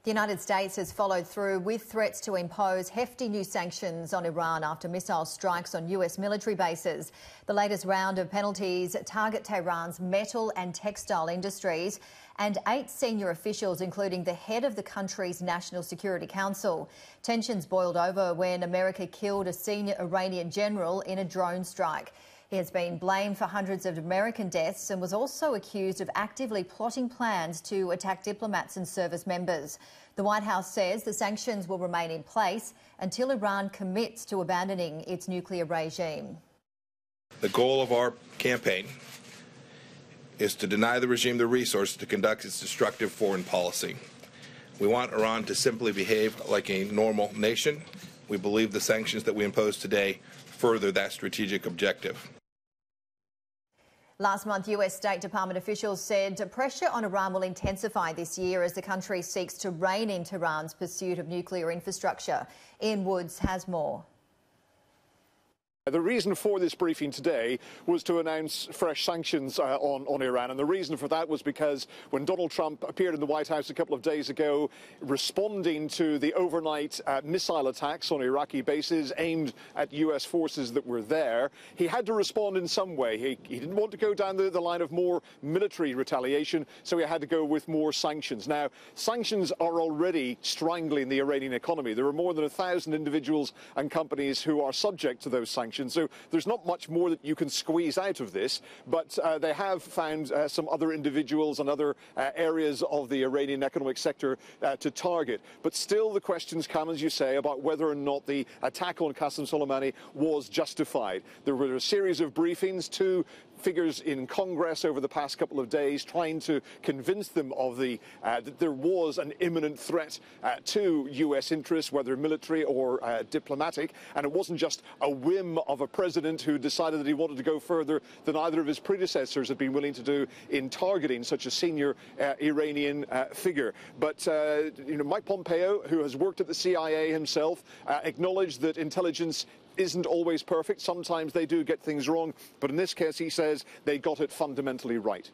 The United States has followed through with threats to impose hefty new sanctions on Iran after missile strikes on US military bases. The latest round of penalties target Tehran's metal and textile industries and 8 senior officials, including the head of the country's National Security Council. Tensions boiled over when America killed a senior Iranian general in a drone strike. He has been blamed for hundreds of American deaths and was also accused of actively plotting plans to attack diplomats and service members. The White House says the sanctions will remain in place until Iran commits to abandoning its nuclear regime. The goal of our campaign is to deny the regime the resources to conduct its destructive foreign policy. We want Iran to simply behave like a normal nation. We believe the sanctions that we impose today further that strategic objective. Last month, US State Department officials said pressure on Iran will intensify this year as the country seeks to rein in Tehran's pursuit of nuclear infrastructure. Ian Woods has more. The reason for this briefing today was to announce fresh sanctions on Iran, and the reason for that was because when Donald Trump appeared in the White House a couple of days ago responding to the overnight missile attacks on Iraqi bases aimed at US forces that were there, he had to respond in some way. He didn't want to go down the line of more military retaliation, so he had to go with more sanctions. Now, sanctions are already strangling the Iranian economy. There are more than 1,000 individuals and companies who are subject to those sanctions. So there's not much more that you can squeeze out of this, but they have found some other individuals and other areas of the Iranian economic sector to target. But still the questions come, as you say, about whether or not the attack on Qasem Soleimani was justified. There were a series of briefings, 2 figures in Congress over the past couple of days trying to convince them of that there was an imminent threat to US interests, whether military or diplomatic, and it wasn't just a whim of a president who decided that he wanted to go further than either of his predecessors had been willing to do in targeting such a senior Iranian figure. But Mike Pompeo, who has worked at the CIA himself, acknowledged that intelligence isn't always perfect. Sometimes they do get things wrong, but in this case he says they got it fundamentally right.